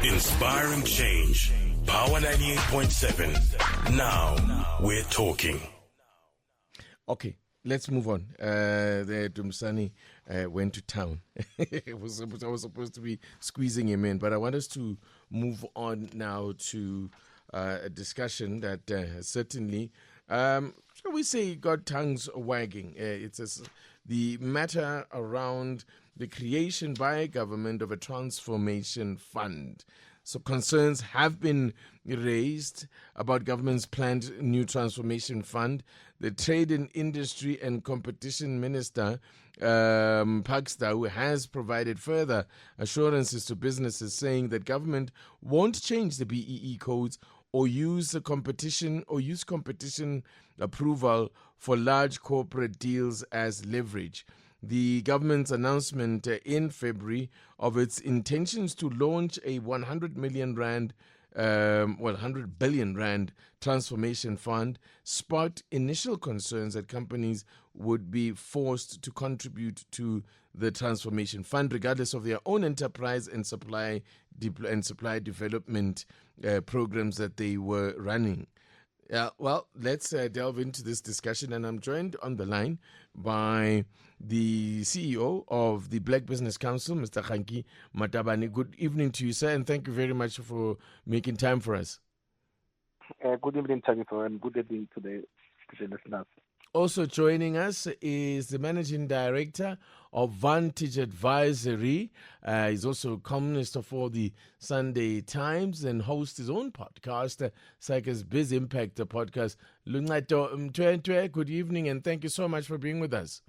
Inspiring change. Power 98.7. Now we're talking. Okay, let's move on. The Dumsani went to town. I was supposed to be squeezing him in, but I want us to move on now to a discussion that certainly, shall we say, got tongues wagging. The matter around the creation by government of a transformation fund. So concerns have been raised about government's planned new transformation fund. The Trade and Industry and Competition Minister, Pakstau, has provided further assurances to businesses, saying that government won't change the BEE codes or use competition approval for large corporate deals as leverage. The government's announcement in February of its intentions to launch a 100 billion rand transformation fund sparked initial concerns that companies would be forced to contribute to the transformation fund, regardless of their own enterprise and supply development programs that they were running. Well, let's delve into this discussion, and I'm joined on the line by the CEO of the Black Business Council, Mr. Khanki Matabane. Good evening to you, sir, and thank you very much for making time for us. Good evening, Tagiso, and good evening to the listeners. Also joining us is the Managing Director of Vantage Advisory. He's also a columnist for the Sunday Times and hosts his own podcast, Cycle's Biz Impact podcast. Lungato Mtwentwe, good evening, and thank you so much for being with us.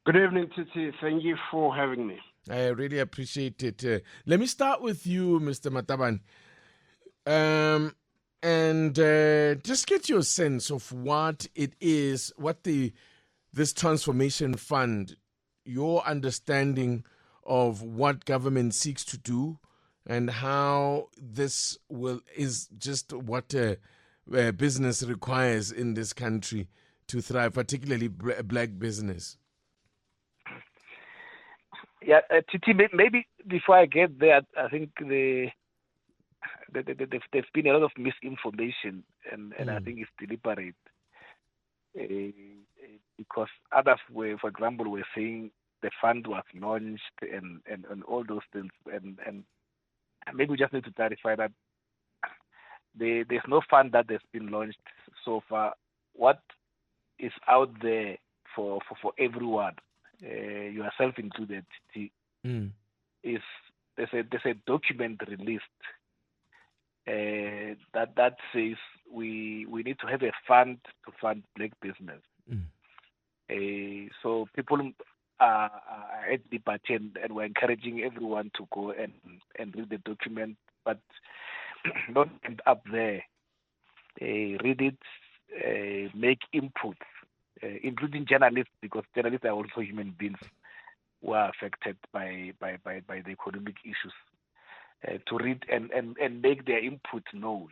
Good evening, Titi. Thank you for having me. I really appreciate it. Let me start with you, Mr. Mataban. And just get your sense of what it is, this transformation fund, your understanding of what government seeks to do, and how this is just what business requires in this country to thrive, particularly black business. Yeah, Titi, maybe before I get there, I think there's been a lot of misinformation, and I think it's deliberate. Because others for example, were saying the fund was launched and all those things. And maybe we just need to clarify that there's no fund that has been launched so far. What is out there for everyone, yourself included, is there's a document released that says we need to have a fund to fund black business. So people are at liberty, and we're encouraging everyone to go and read the document, but not end up there. Read it, make inputs, including journalists, because journalists are also human beings who are affected by the economic issues. To read and make their input known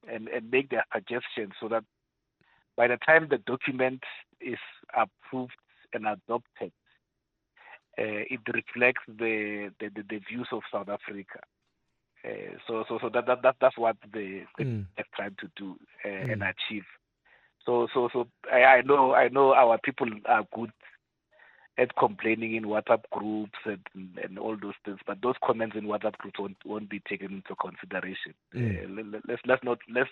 and make their suggestions, so that by the time the document is approved and adopted, it reflects the views of South Africa. So that's what they have tried to do and achieve. So I know our people are good at complaining in WhatsApp groups and all those things, but those comments in WhatsApp groups won't be taken into consideration. Let's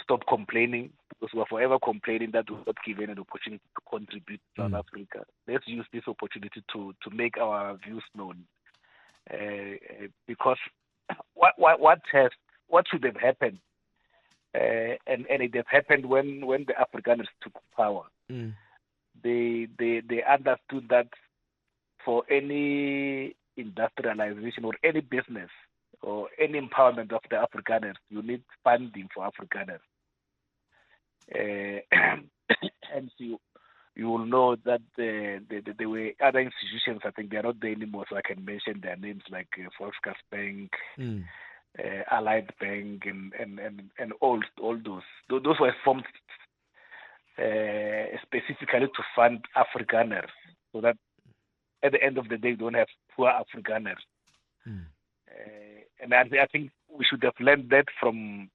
stop complaining, because we're forever complaining that we're not given an opportunity to contribute to South Africa. Let's use this opportunity to make our views known, because what should have happened, and it has happened when the Afrikaners took power. They understood that for any industrialization or any business or any empowerment of the Afrikaners, you need funding for Afrikaners. Hence, you will know that there were other institutions. I think they are not there anymore, so I can mention their names, like Volkskas Bank, Allied Bank, and all those. Those were formed specifically to fund Afrikaners, so that at the end of the day, we don't have poor Afrikaners. And I think we should have learned that from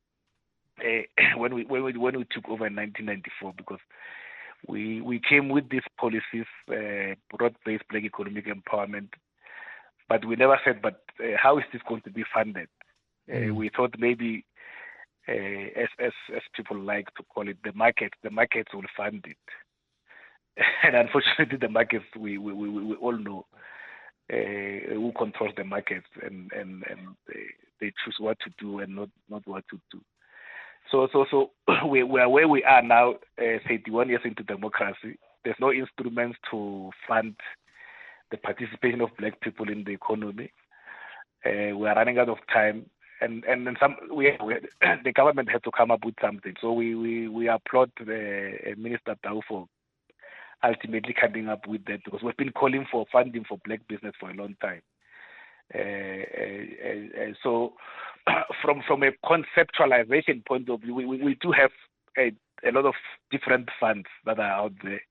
when we took over in 1994, because we came with these policies, broad-based black economic empowerment, but we never said, but how is this going to be funded? We thought maybe, as people like to call it, the markets will fund it. And unfortunately, the markets, we all know who controls the markets, and they choose what to do and not what to do. So we are where we are now, 31 years into democracy. There's no instruments to fund the participation of black people in the economy. We are running out of time, and the government had to come up with something. So we applaud Minister Tau for ultimately coming up with that, because we've been calling for funding for black business for a long time. So from a conceptualization point of view, we do have a lot of different funds that are out there.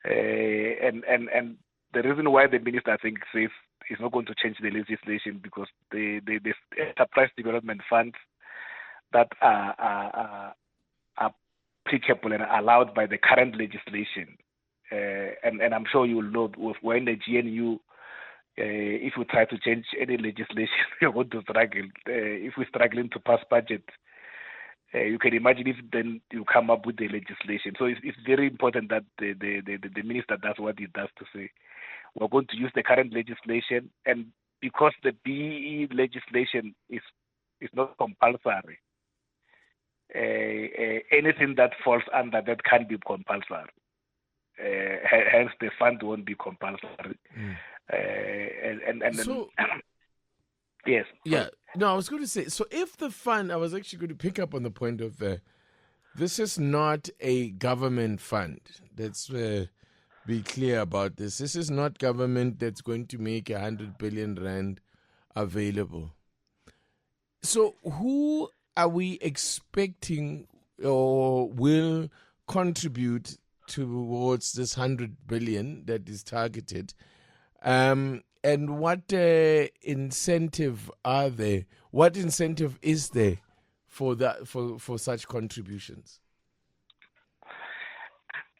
And the reason why the minister, I think, says he's not going to change the legislation, because the enterprise development funds that are applicable and allowed by the current legislation, and I'm sure you'll know, we're in the GNU. If we try to change any legislation, we're going to struggle. If we're struggling to pass budget, you can imagine if then you come up with the legislation. So it's very important that the minister does what he does, to say we're going to use the current legislation, and because the BEE legislation is not compulsory, anything that falls under that can be compulsory. Hence, the fund won't be compulsory. So, yes. Yeah. No, I was going to say, so if the fund, I was actually going to pick up on the point of this is not a government fund. Let's be clear about this. This is not government that's going to make 100 billion rand available. So who are we expecting or will contribute towards this 100 billion that is targeted? And what incentive are there? What incentive is there for that for such contributions?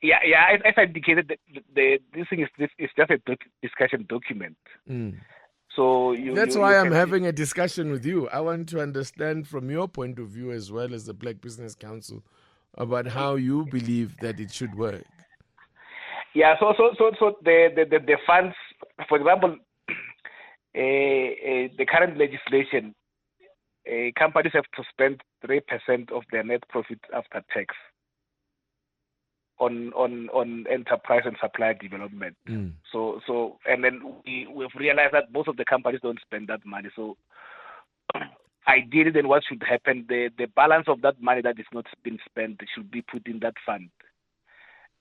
Yeah. As I indicated, this thing is just a discussion document. So that's why I'm having a discussion with you. I want to understand from your point of view, as well as the Black Business Council, about how you believe that it should work. Yeah. So the funds, for example, the current legislation, companies have to spend 3% of their net profit after tax on enterprise and supplier development. So and then we've realized that most of the companies don't spend that money. So ideally, then what should happen? The balance of that money that is not been spent should be put in that fund.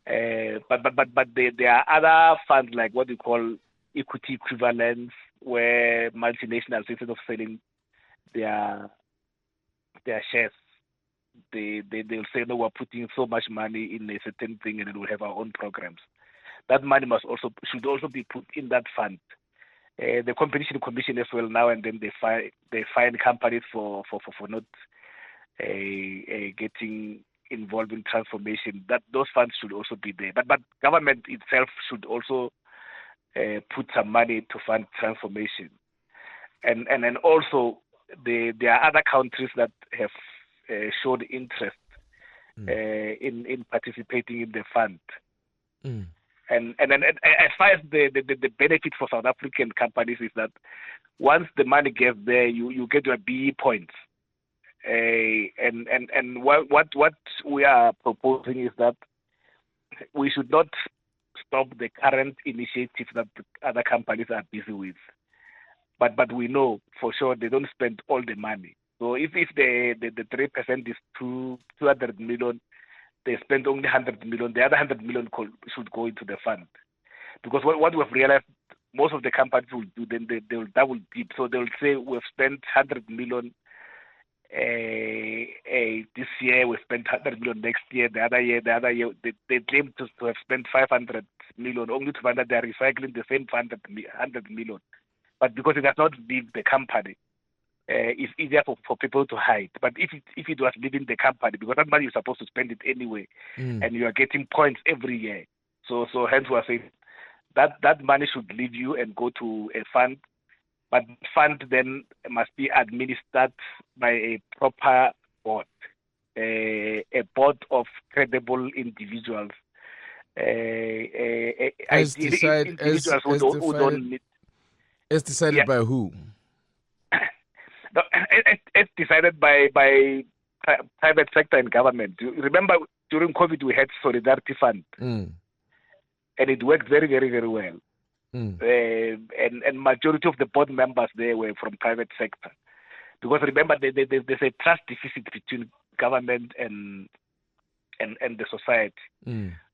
But there are other funds, like what we call equity equivalents, where multinationals, instead of selling their shares, they'll say, no, we're putting so much money in a certain thing, and then we'll have our own programs. That money should also be put in that fund. The Competition Commission as well, now and then they fine companies for not getting involved in transformation. That those funds should also be there. But government itself should also put some money to fund transformation. And then also there are other countries that have showed interest in participating in the fund. And then as far as the benefit for South African companies is that once the money gets there, you get your BE points. And what we are proposing is that we should not stop the current initiatives that other companies are busy with. But we know for sure they don't spend all the money. So if the 3% is 200 million, they spend only 100 million. The other 100 million should go into the fund, because what we've realized, most of the companies will do, then they will double dip. So they will say we've spent 100 million this year, we spent 100 million next year, the other year. They claim to have spent 500 million, only to find that they are recycling the same 100 million. But because it does not leave the company, it's easier for people to hide. But if it was leaving the company, because that money you're supposed to spend it anyway, and you are getting points every year. So hence we are saying that money should leave you and go to a fund, but the fund then must be administered by a proper board, a board of credible individuals. As decided by who? No, it's decided by private sector and government. You remember during COVID we had Solidarity Fund, and it worked very, very, very well. And majority of the board members there were from private sector, because remember there's a trust deficit between government and the society.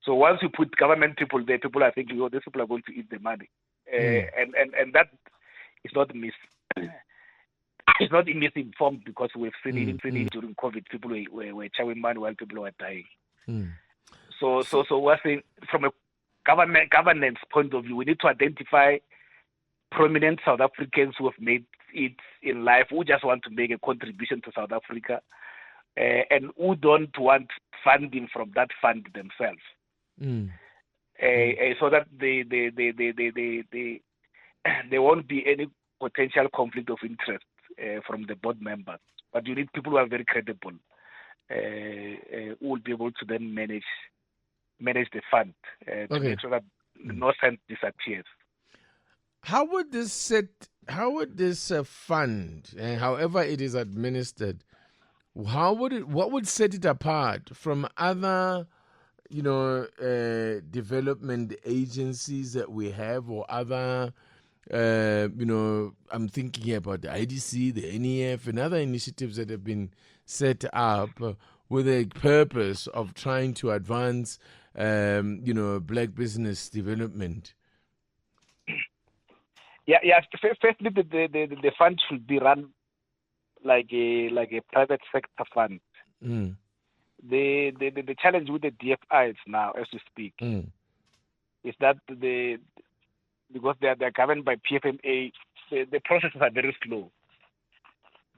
So once you put government people there, people are thinking, oh, these people are going to eat the money, and that is not it's not misinformed, because we've seen it during COVID. People were chowing money while people were dying. So we're saying from a governance point of view, we need to identify prominent South Africans who have made it in life, who just want to make a contribution to South Africa, and who don't want funding from that fund themselves, so that there won't be any potential conflict of interest from the board members. But you need people who are very credible, who will be able to then manage the fund to make sure that no cent disappears. How would this fund, however it is administered, what would set it apart from other, development agencies that we have, or other, I'm thinking here about the IDC, the NEF, and other initiatives that have been set up with a purpose of trying to advance, black business development? Yeah. Firstly, the fund should be run like a private sector fund. The challenge with the DFIs now, as we speak, is that because they are governed by PFMA, the processes are very slow.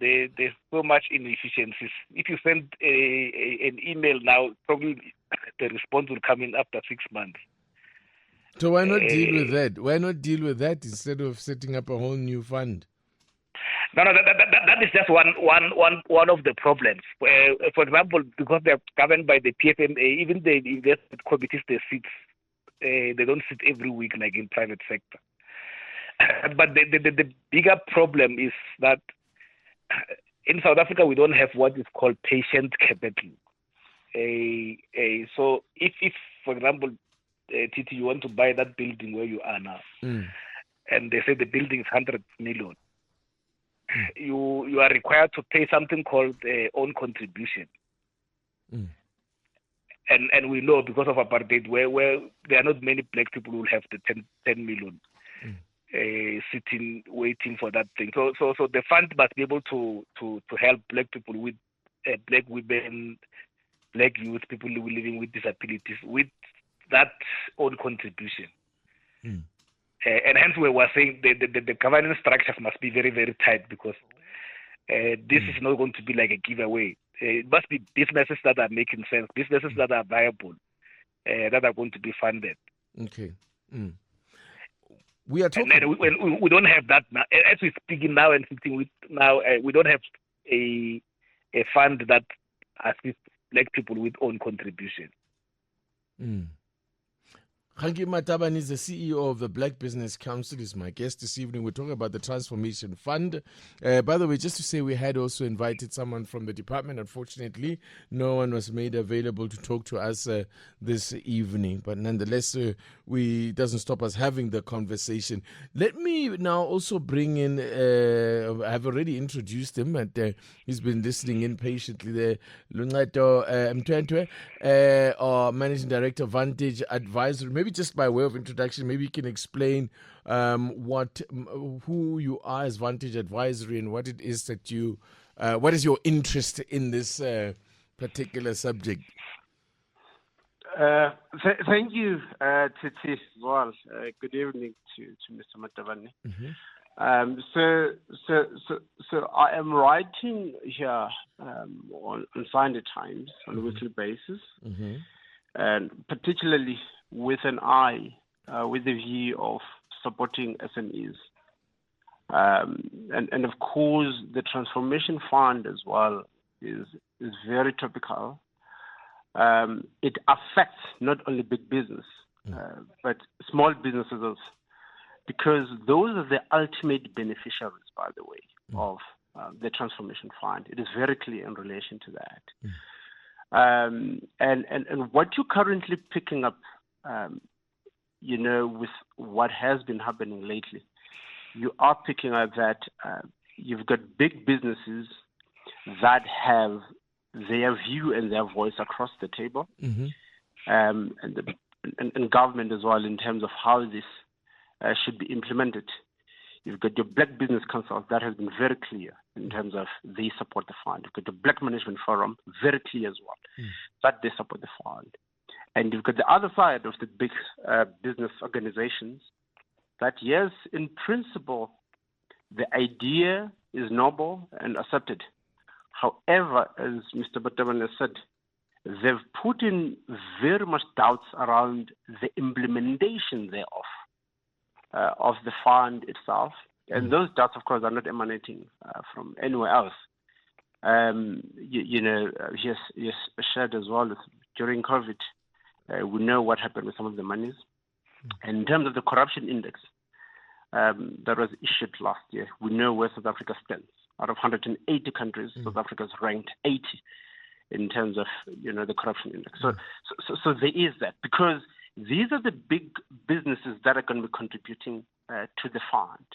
There's so much inefficiencies. If you send an email now, probably the response will come in after 6 months. So why not deal with that? Why not deal with that instead of setting up a whole new fund? No, that is just one of the problems. For example, because they are governed by the PFMA, even the investment committees they don't sit every week like in private sector. But the bigger problem is that in South Africa we don't have what is called patient capital. So if for example, Titi, you want to buy that building where you are now, and they say the building is 100 million, you are required to pay something called own contribution. And we know because of apartheid, where there are not many black people who will have the 10 million sitting, waiting for that thing. So the fund must be able to help black people with black women, black youth, people living with disabilities, with that own contribution. And hence we were saying the governance structures must be very, very tight, because this is not going to be like a giveaway. It must be businesses that are making sense, businesses that are viable, that are going to be funded. Okay. We are talking. And we don't have that now. As we're speaking now and sitting with now, we don't have a fund that assists black people with own contribution. Hanki Mataban is the CEO of the Black Business Council, is my guest this evening. We're talking about the Transformation Fund. By the way, just to say, we had also invited someone from the department. Unfortunately, no one was made available to talk to us this evening. But nonetheless, it doesn't stop us having the conversation. Let me now also bring in, I've already introduced him, and he's been listening in patiently there. Lungato Mtwentwe, our Managing Director, Vantage Advisory. Maybe just by way of introduction, maybe you can explain who you are as Vantage Advisory and what it is that what is your interest in this particular subject. Thank you, Titi. Well, good evening to Mr. Matavani. So I am writing here on Sunday Times on a weekly basis, and particularly with an eye, with the view of supporting SMEs. And of course, the Transformation Fund as well is very topical. It affects not only big business, but small businesses also, because those are the ultimate beneficiaries, by the way, of the Transformation Fund. It is very clear in relation to that. And what you're currently picking up, with what has been happening lately, you are picking up that you've got big businesses that have their view and their voice across the table, and government as well in terms of how this should be implemented. You've got your Black Business Council that has been very clear in terms of they support the fund. You've got the Black Management Forum, very clear as well, that they support the fund. And you've got the other side of the big business organizations that, yes, in principle, the idea is noble and accepted. However, as Mr. Bataman has said, they've put in very much doubts around the implementation thereof, of the fund itself. And those doubts, of course, are not emanating from anywhere else. Yes, shared as well during COVID. We know what happened with some of the monies. And in terms of the corruption index that was issued last year, we know where South Africa stands. Out of 180 countries, South Africa is ranked 80 in terms of the corruption index. So there is that, because these are the big businesses that are going to be contributing to the fund.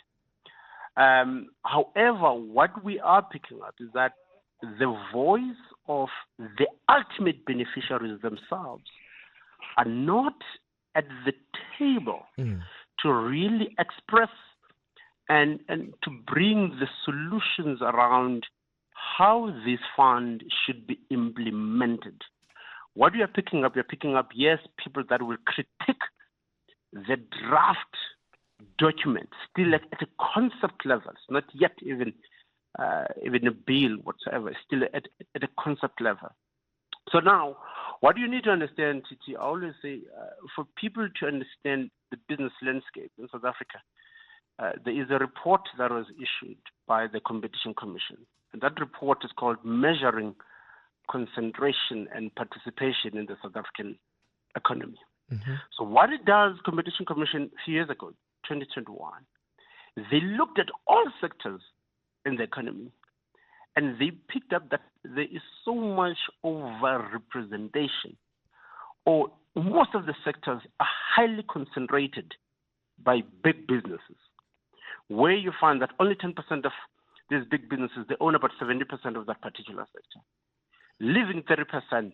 However, what we are picking up is that the voice of the ultimate beneficiaries themselves are not at the table to really express and to bring the solutions around how this fund should be implemented. What you're picking up, yes, people that will critique the draft document, still at a concept level. It's not yet even a bill whatsoever. It's still at a concept level. So now, what you need to understand, Titi, I always say, for people to understand the business landscape in South Africa, there is a report that was issued by the Competition Commission. And that report is called Measuring Concentration and Participation in the South African Economy. So what it does, Competition Commission, a few years ago, 2021, they looked at all sectors in the economy, and they picked up that there is so much over-representation, or most of the sectors are highly concentrated by big businesses, where you find that only 10% of these big businesses, they own about 70% of that particular sector, leaving 30%,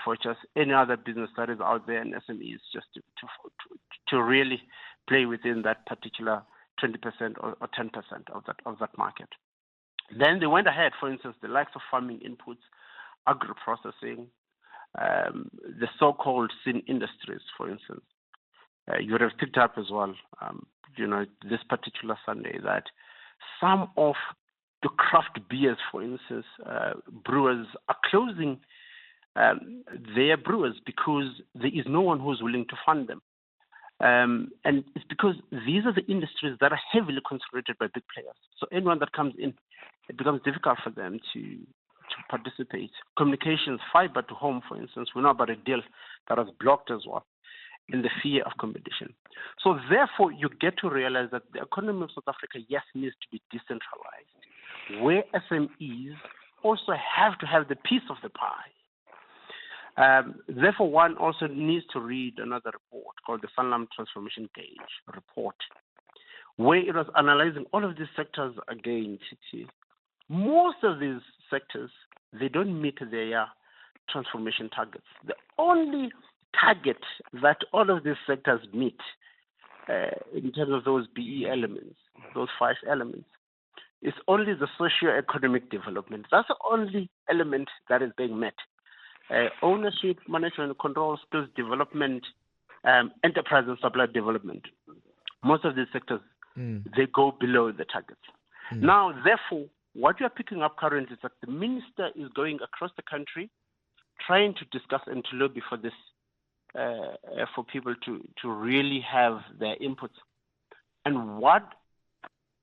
for just any other business that is out there, and SMEs just to really play within that particular 20% or 10% of that market. Then they went ahead, for instance, the likes of farming inputs, agro-processing, the so-called sin industries, for instance. You would have picked up as well, this particular Sunday, that some of the craft beers, for instance, brewers are closing their brewers because there is no one who's willing to fund them. And it's because these are the industries that are heavily concentrated by big players. So anyone that comes in, it becomes difficult for them to participate. Communications, fiber to home, for instance, we know about a deal that was blocked as well in the fear of competition. So therefore, you get to realize that the economy of South Africa, yes, needs to be decentralized, where SMEs also have to have the piece of the pie. Therefore, one also needs to read another report called the Sanlam Transformation Gauge report, where it was analyzing all of these sectors again. Most of these sectors, they don't meet their transformation targets. The only target that all of these sectors meet in terms of those BE elements, those 5 elements, is only the socio-economic development. That's the only element that is being met. Ownership, management, control, skills development, enterprise and supply development. Most of these sectors they go below the target. Now, therefore, what we are picking up currently is that the minister is going across the country trying to discuss and to lobby for this, for people to really have their inputs. And what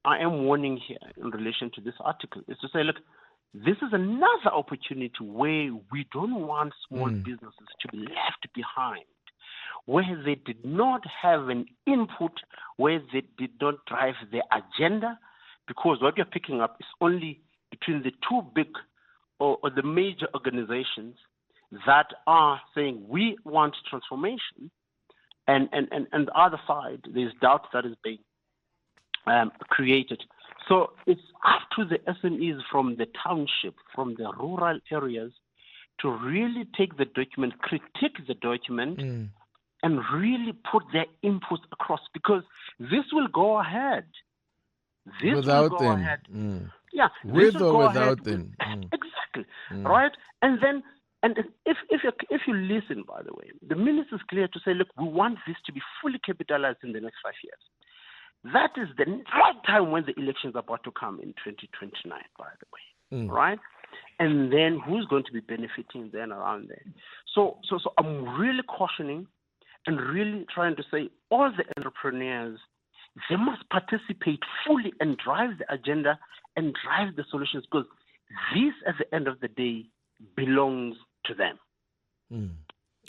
I am warning here in relation to this article is to say, look, this is another opportunity where we don't want small businesses to be left behind, where they did not have an input, where they did not drive their agenda, because what you're picking up is only between the two big or the major organizations that are saying we want transformation, and the other side, there's doubt that is being created. So it's up to the SMEs from the township, from the rural areas, to really take the document, critique the document, and really put their inputs across, because this will go ahead. This without will go them. ahead. Yeah, With this will or go without ahead. them. Exactly. Right? And then, and if you listen, by the way, the minister is clear to say, look, we want this to be fully capitalized in the next 5 years. That is the right time when the elections are about to come in 2029, by the way. Right? And then who's going to be benefiting then around there? So I'm really cautioning and really trying to say all the entrepreneurs, they must participate fully and drive the agenda and drive the solutions, because this, at the end of the day, belongs to them.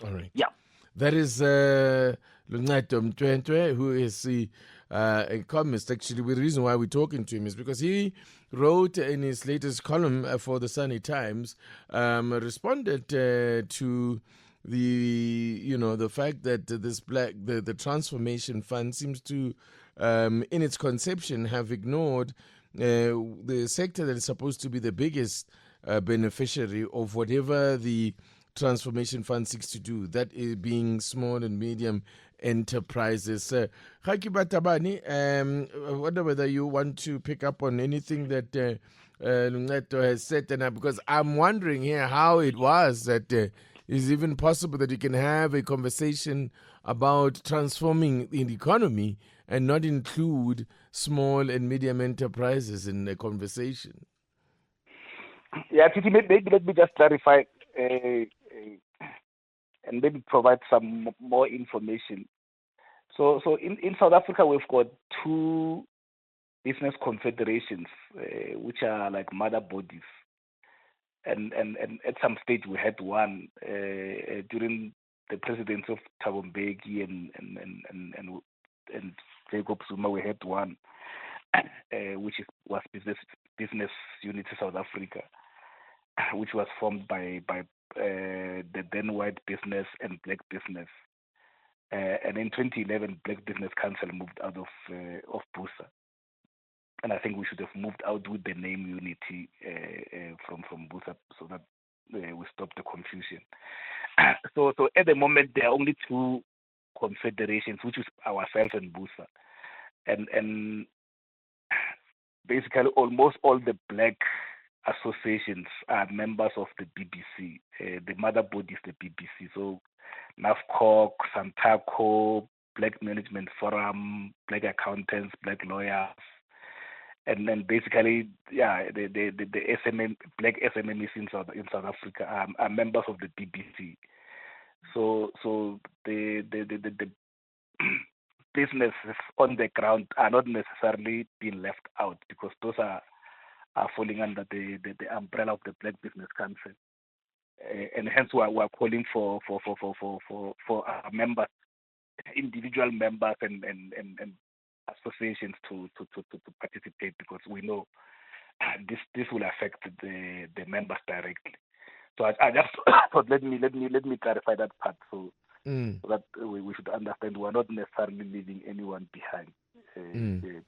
All right. Yeah. That is Lungato Mtwentwe, who is the economist. Actually, the reason why we're talking to him is because he wrote in his latest column for the Sunday Times, responded to the fact that this the transformation fund seems to, in its conception, have ignored the sector that is supposed to be the biggest beneficiary of whatever the transformation fund seeks to do, that is being small and medium enterprises. Khaki Batabani, I wonder whether you want to pick up on anything that Lungato has said, and because I'm wondering here how it was that is even possible that you can have a conversation about transforming the economy and not include small and medium enterprises in the conversation. Yeah, Titi, maybe let me just clarify and maybe provide some more information. So in South Africa, we've got two business confederations, which are like mother bodies. And at some stage we had one during the presidency of Thabo Mbeki and Jacob Zuma. We had one, which was Business Unity South Africa, which was formed by the then white business and black business. And in 2011, Black Business Council moved out of BUSA. And I think we should have moved out with the name Unity from BUSA, so that we stop the confusion. So at the moment, there are only two confederations, which is ourselves and BUSA. And basically almost all the black associations are members of the BBC. The mother body is the BBC. So NAFCOC, Santaco, Black Management Forum, Black Accountants, Black Lawyers, and then basically, the SMM, Black SMMEs in South Africa are members of the BBC. So the businesses on the ground are not necessarily being left out, because those are falling under the umbrella of the Black Business Council, and hence we are calling for our members, individual members and associations to participate, because we know this will affect the members directly. So I just thought let me clarify that part so that we should understand we are not necessarily leaving anyone behind,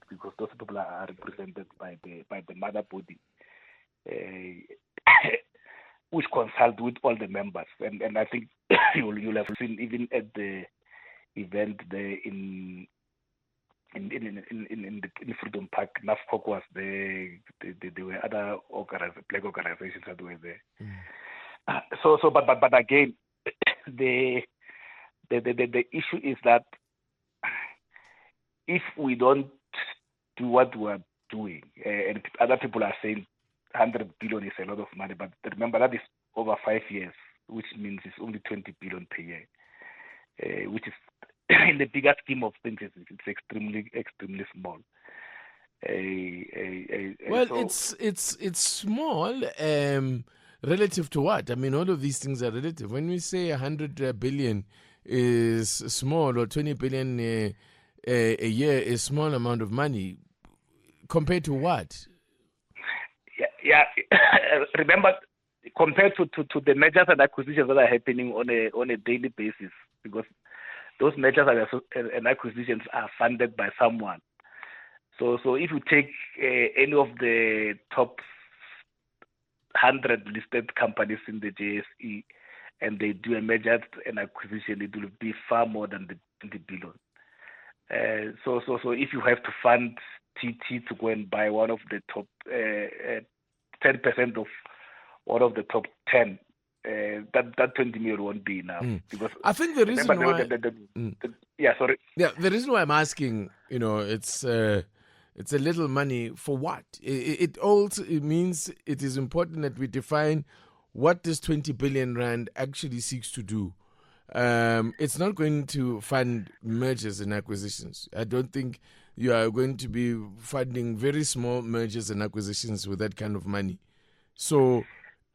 because those people are represented by the mother body, which consult with all the members, and I think you'll have seen even at the event there in Freedom Park, NAFCOC was there. There were other black organizations that were there. But again, the issue is that if we don't do what we are doing, and other people are saying 100 billion is a lot of money, but remember that is over 5 years, which means it's only 20 billion per year, which is in the bigger scheme of things, it's extremely small. Well, so, it's small relative to what? I mean, all of these things are relative. When we say 100 billion is small, or 20 billion a year is small amount of money, compared to what? Yeah. Remember, compared to the mergers and acquisitions that are happening on a daily basis, because those mergers and acquisitions are funded by someone. So if you take any of the top 100 listed companies in the JSE and they do a merger and acquisition, it will be far more than the 20 billion. So if you have to fund TT to go and buy one of the top 10% of one of the top 10, that 20 million won't be enough. Because I think the reason why... the reason why I'm asking, it's a little money for what? It also means it is important that we define what this 20 billion rand actually seeks to do. It's not going to fund mergers and acquisitions. I don't think you are going to be funding very small mergers and acquisitions with that kind of money. So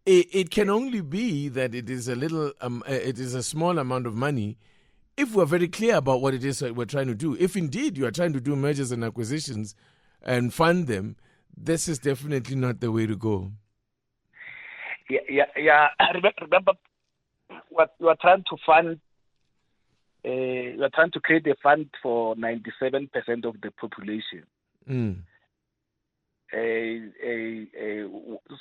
it can only be that it is a small amount of money if we're very clear about what it is that we're trying to do. If indeed you are trying to do mergers and acquisitions and fund them, this is definitely not the way to go. Yeah. Remember, what you are trying to fund. You are trying to create a fund for 97% of the population.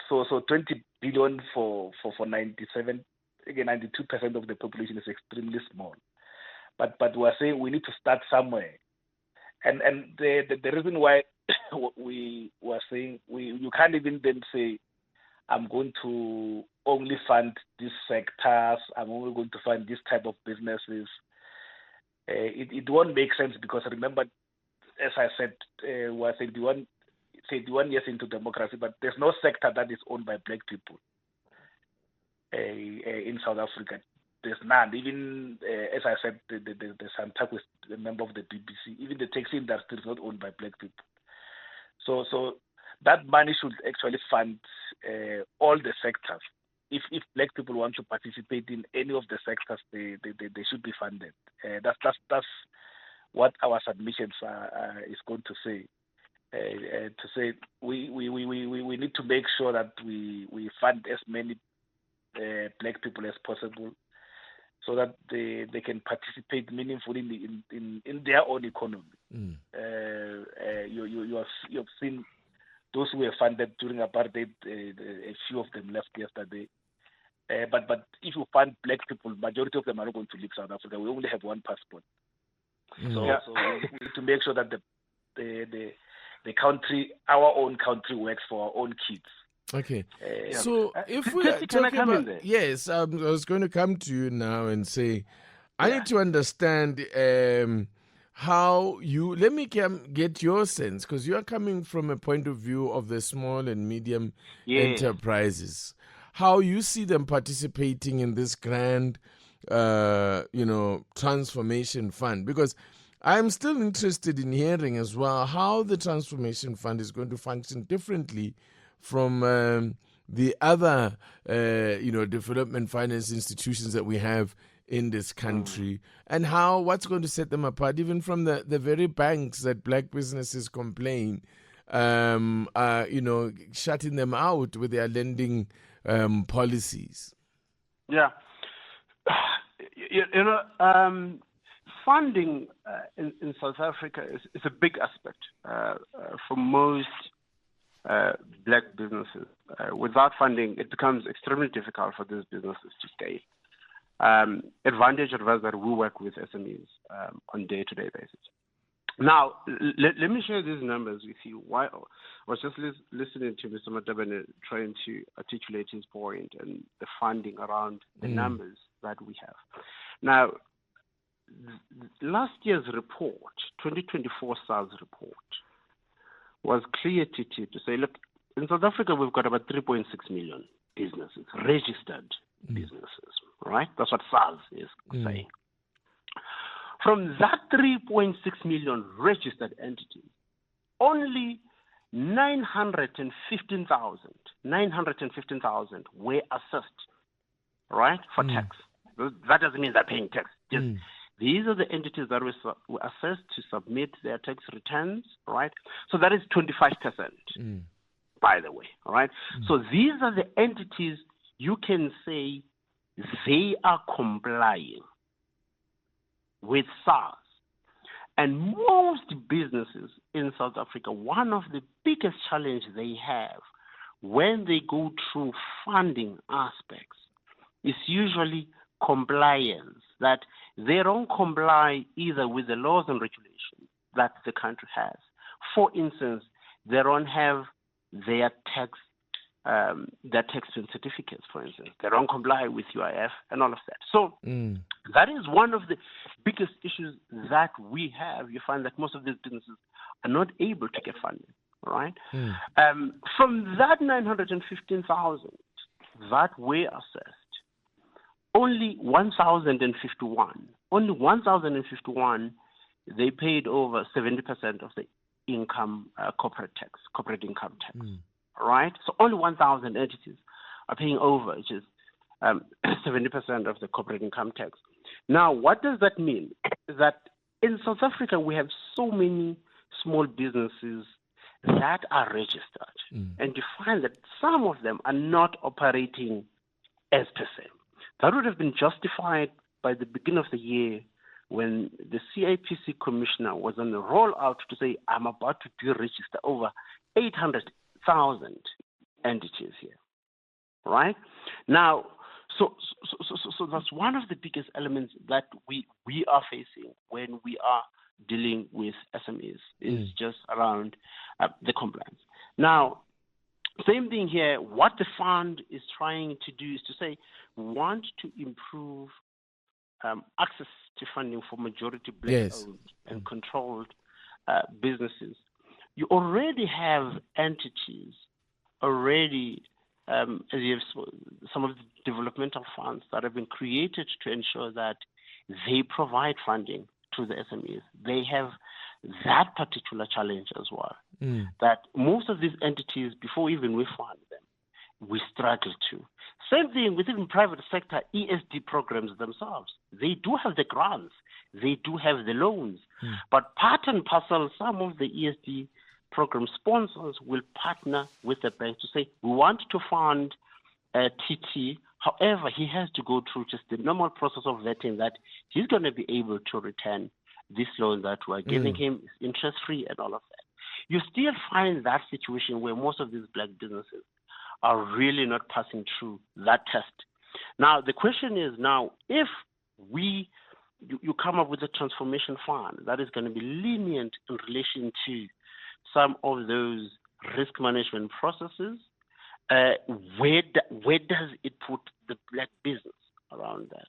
So 20 billion for 97, again 92% of the population is extremely small. But we are saying we need to start somewhere, and the reason why we were saying you can't even then say I'm going to only fund these sectors, I'm only going to fund this type of businesses. It won't make sense, because remember, as I said, we're 31 years into democracy, but there's no sector that is owned by black people in South Africa. There's none. Even, as I said, the Santaco is a member of the BBC. Even the taxi industry is not owned by black people. So that money should actually fund all the sectors. If black people want to participate in any of the sectors, they should be funded. That's what our submissions is going to say. To say we need to make sure that we fund as many black people as possible, so that they can participate meaningfully in their own economy. You have seen those who were funded during apartheid. A few of them left yesterday. But if you fund black people, majority of them are not going to leave South Africa. We only have one passport. So we need to make sure that the country, our own country, works for our own kids. Okay. So if we are talking about... Yes, I was going to come to you now and say, I need to understand how you... Let me get your sense, because you are coming from a point of view of the small and medium enterprises. How you see them participating in this grand, transformation fund. Because I'm still interested in hearing as well how the transformation fund is going to function differently from the other, development finance institutions that we have in this country, and what's going to set them apart, even from the very banks that black businesses complain, shutting them out with their lending policies. Yeah. Funding in South Africa is a big aspect for most black businesses. Without funding, it becomes extremely difficult for these businesses to stay. Advantage advisors that we work with SMEs on a day-to-day basis. Now, let me share these numbers with you. I was just listening to Mr. Matabane trying to articulate his point and the funding around the numbers that we have. Now, last year's report, 2024 SARS report, was clear to say, look, in South Africa, we've got about 3.6 million businesses, registered businesses, right? That's what SARS is saying. From that 3.6 million registered entities, only 915,000 were assessed, right, for tax. That doesn't mean they're paying tax. Just these are the entities that were assessed to submit their tax returns, right? So that is 25%, by the way, all right? So these are the entities you can say they are complying with SARS. And most businesses in South Africa, one of the biggest challenges they have when they go through funding aspects is usually compliance, that they don't comply either with the laws and regulations that the country has. For instance, they don't have their tax return certificates, for instance. They don't comply with UIF and all of that. So that is one of the biggest issues that we have. You find that most of these businesses are not able to get funding, right? From that 915,000 that were assessed, only 1,051, they paid over 70% of the income, corporate income tax. Right? So only 1,000 entities are paying over, which is 70% of the corporate income tax. Now, what does that mean? That in South Africa, we have so many small businesses that are registered. And you find that some of them are not operating as per se. That would have been justified by the beginning of the year when the CIPC commissioner was on the rollout to say, I'm about to deregister over 800,000 entities here, right? Now, so that's one of the biggest elements that we are facing when we are dealing with SMEs is just around the compliance. Now, same thing here. What the fund is trying to do is to say we want to improve access to funding for majority black-owned and controlled businesses. You already have entities already, as you have some of the developmental funds that have been created to ensure that they provide funding to the SMEs. They have that particular challenge as well. That most of these entities, before even we fund them, we struggle to. Same thing with even private sector ESD programs themselves. They do have the grants, they do have the loans, but part and parcel, some of the ESD program sponsors will partner with the bank to say, we want to fund TT. However, he has to go through just the normal process of vetting that he's going to be able to return this loan that we're giving him, interest-free and all of that. You still find that situation where most of these black businesses are really not passing through that test. Now, the question is now, if you come up with a transformation fund that is going to be lenient in relation to some of those risk management processes, where does it put the black business around that?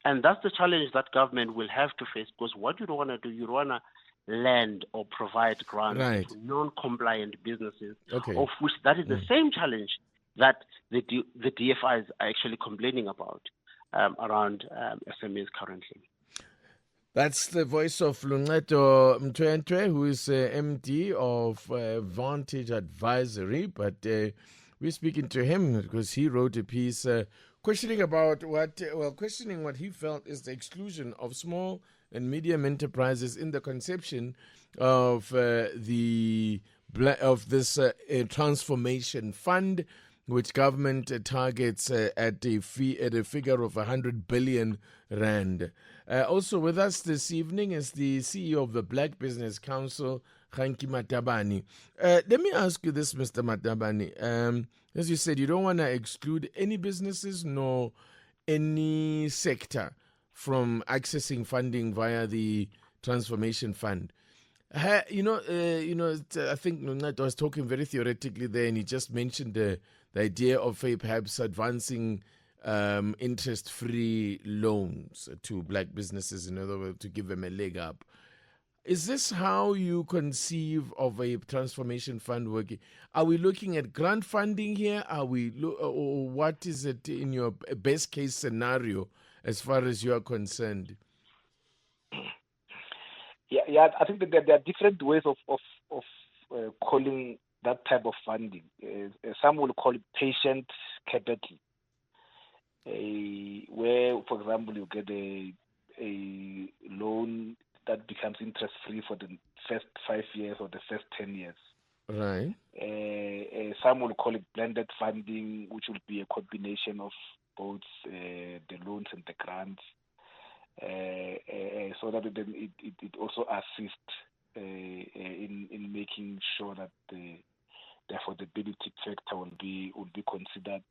And that's the challenge that government will have to face, because what you don't want to do, you don't want to lend or provide grants to non-compliant businesses, of which that is the same challenge that the DFIs are actually complaining about around SMEs currently. That's the voice of Luncedo Mtwentwe, who is MD of Vantage Advisory, but we're speaking to him because he wrote a piece questioning what he felt is the exclusion of small and medium enterprises in the conception of this transformation fund, which government targets at a figure of 100 billion rand. Also with us this evening is the CEO of the Black Business Council, Khanki Matabane. Let me ask you this, Mr. Matabane. As you said, you don't want to exclude any businesses nor any sector from accessing funding via the Transformation Fund. I think Nunat was talking very theoretically there, and he just mentioned the idea of perhaps advancing interest-free loans to black businesses, in other words, to give them a leg up. Is this how you conceive of a transformation fund working? Are we looking at grant funding here? Are we, or what is it in your best case scenario as far as you are concerned? Yeah. I think that there are different ways of calling that type of funding. Some will call it patient capital, where, for example, you get a loan that becomes interest-free for the first 5 years or the first 10 years. Right. Some will call it blended funding, which will be a combination of both the loans and the grants, so that it also assists in making sure that the affordability factor will be considered.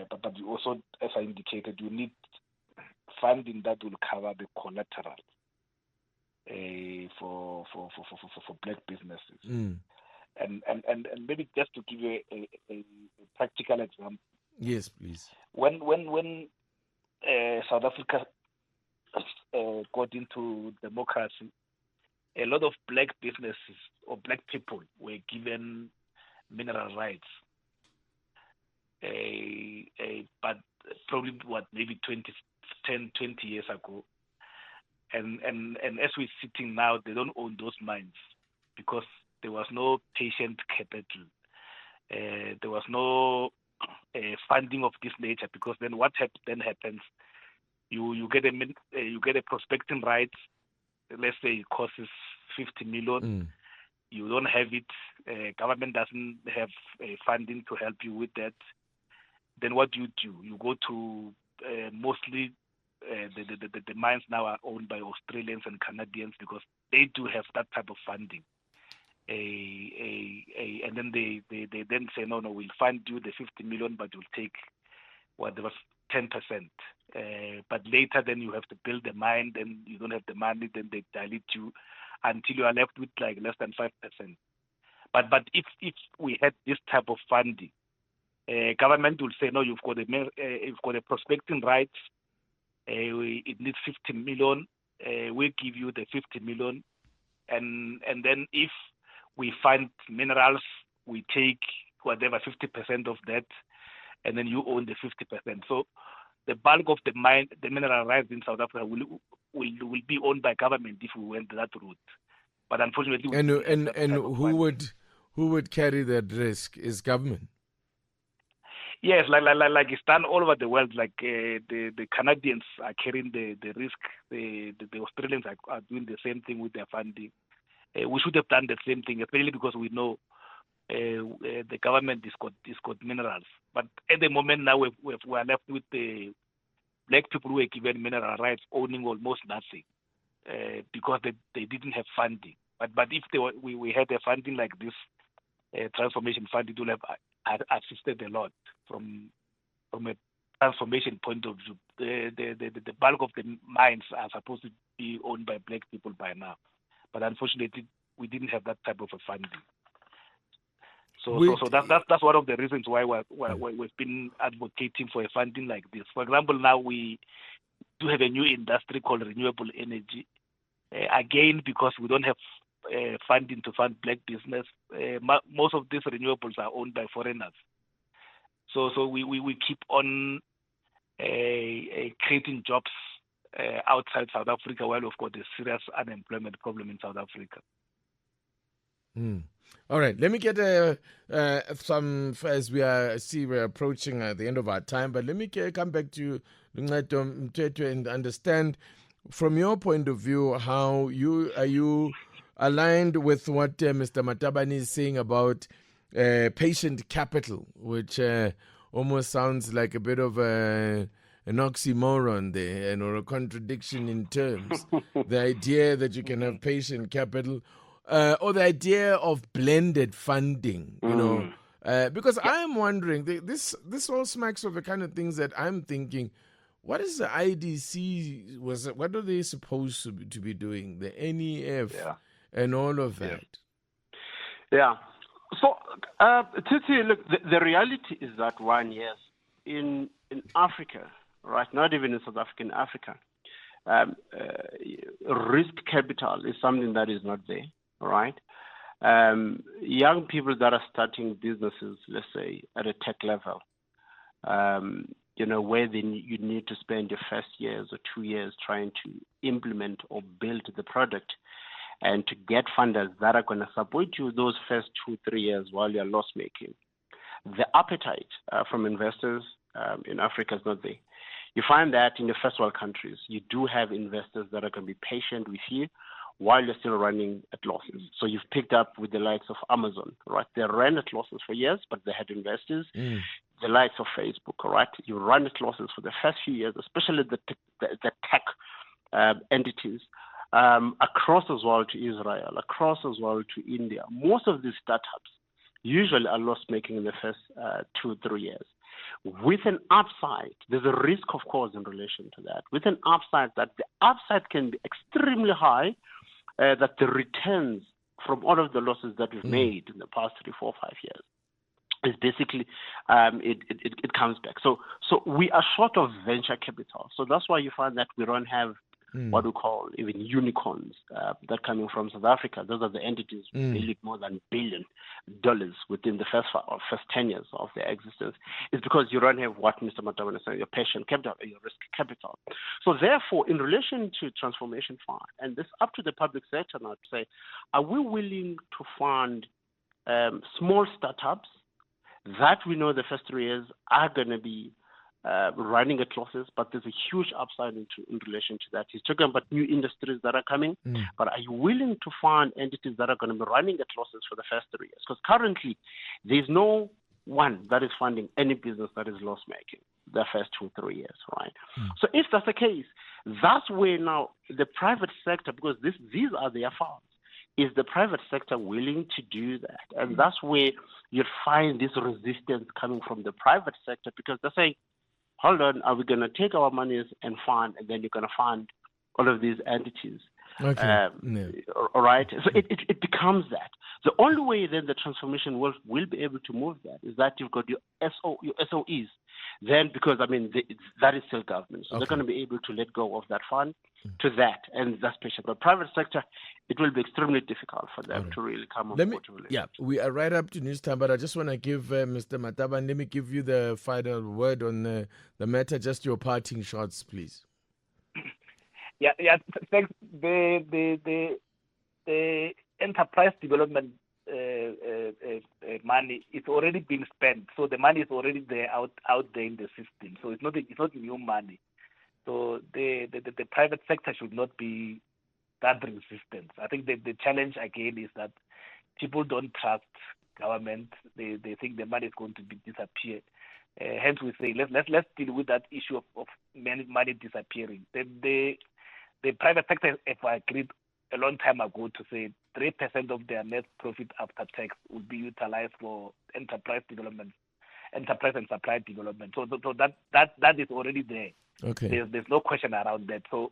But you also, as I indicated, you need funding that will cover the collateral for black businesses. And maybe just to give you a practical example. Yes, please. When South Africa got into democracy, a lot of black businesses or black people were given mineral rights. But probably maybe 20 years ago. And as we're sitting now, they don't own those mines because there was no patient capital. There was no funding of this nature, because then what happens? You get a prospecting right. Let's say it costs 50 million. You don't have it. Government doesn't have funding to help you with that. Then what do? You go to mostly the mines now are owned by Australians and Canadians, because they do have that type of funding. And then they then say, no, we'll fund you the 50 million, but you'll take there was 10%. But later, then you have to build the mine. Then you don't have the money. Then they dilute you until you are left with like less than 5%. But if we had this type of funding, government will say, no, you've got a prospecting rights. It needs 50 million. We give you the 50 million, and then if we find minerals, we take whatever 50% of that, and then you own the 50%. So the bulk of the mineral rights in South Africa will be owned by government if we went that route. But unfortunately, and who would carry that risk is government. Yes, like it's done all over the world. Like the Canadians are carrying the risk. The Australians are doing the same thing with their funding. We should have done the same thing, especially because we know the government is got minerals. But at the moment now, we are left with the black people who are given mineral rights owning almost nothing because they didn't have funding. But if we had a funding like this transformation fund, it would have assisted a lot from a transformation point of view. The bulk of the mines are supposed to be owned by black people by now, but unfortunately, we didn't have that type of a funding. So that's one of the reasons why we've been advocating for a funding like this. For example, now we do have a new industry called renewable energy. Again, because we don't have funding to fund black business, most of these renewables are owned by foreigners. So we keep on creating jobs outside South Africa while we've got a serious unemployment problem in South Africa. All right, let me get some, as we're approaching the end of our time, but let me come back to you, Luncedo, and understand from your point of view how you aligned with what Mr. Matabane is saying about patient capital, which almost sounds like a bit of an oxymoron there, or a contradiction in terms. The idea that you can have patient capital, or the idea of blended funding, because I'm wondering, this all smacks of the kind of things that I'm thinking. What is the IDC? What are they supposed to be doing? The NEF and all of that. Yeah. So, Titi, look, the reality is that in Africa, right? Not even in South Africa, in Africa, risk capital is something that is not there, all right? Young people that are starting businesses, let's say at a tech level, where you need to spend your first years or 2 years trying to implement or build the product, and to get funders that are going to support you those first 2-3 years while you're loss making. The appetite from investors in Africa is not there. You find that in the first world countries, you do have investors that are going to be patient with you while you're still running at losses. So you've picked up with the likes of Amazon, right? They ran at losses for years, but they had investors. The likes of Facebook, all right? You run at losses for the first few years, especially the tech entities. Across as well to Israel, across as well to India. Most of these startups usually are loss-making in the first 2-3 years. With an upside, there's a risk, of course, in relation to that. With an upside, that the upside can be extremely high, that the returns from all of the losses that we've made in the past 3, 4, 5 years is basically it comes back. So we are short of venture capital. So that's why you find that we don't have what we call even unicorns that are coming from South Africa. Those are the entities valued more than $1 billion within the first 10 years of their existence. It's because you don't have what Mr. Matabane said, your patient capital or your risk capital. So therefore, in relation to transformation fund, and this up to the public sector now to say, are we willing to fund small startups that we know the first 3 years are going to be running at losses, but there's a huge upside in relation to that. He's talking about new industries that are coming, but are you willing to fund entities that are going to be running at losses for the first 3 years? Because currently, there's no one that is funding any business that is loss-making the first 2-3 years, right? So if that's the case, that's where now the private sector, because these are their funds, is the private sector willing to do that? And that's where you'd find this resistance coming from the private sector, because they're saying, hold on, are we going to take our monies and fund, and then you're going to fund all of these entities? Okay. All right? So it becomes that. The only way then the transformation will be able to move that is that you've got your SOEs. Then, because, that is still government. So they're going to be able to let go of that fund to that, and that's patient. But private sector, it will be extremely difficult for them to really come on board. We are right up to news time, but I just want to give Mr. Mataban, let me give you the final word on the matter, just your parting shots, please. Yeah, thanks. The enterprise development money is already being spent, so the money is already there out there in the system. So it's not new money. So the private sector should not be that resistant. I think the challenge again is that people don't trust government. They think the money is going to disappear. Hence, we say let's deal with that issue of money disappearing. The private sector have agreed a long time ago to say 3% of their net profit after tax will be utilized for enterprise development, enterprise and supply development. So that is already there. Okay. There's no question around that. So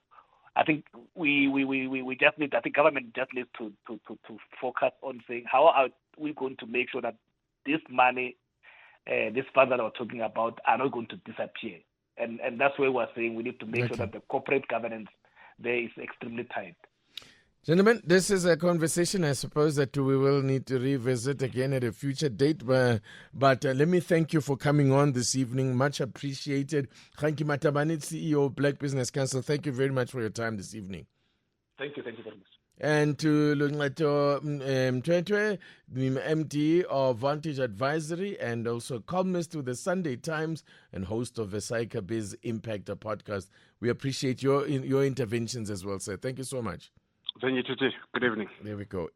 I think we just need. I think government just needs to focus on saying how are we going to make sure that this money, this funds that we're talking about, are not going to disappear. And that's where we're saying we need to make sure that the corporate governance there is extremely tight. Gentlemen, this is a conversation I suppose that we will need to revisit again at a future date. But let me thank you for coming on this evening. Much appreciated. Thank you, Matabane, CEO of Black Business Council. Thank you very much for your time this evening. Thank you very much. And to Lungato Mtwetwe, the MD of Vantage Advisory and also columnist with the Sunday Times and host of the Saika Biz Impactor podcast. We appreciate your interventions as well, sir. Thank you so much. Thank you, Tuti. Good evening. There we go.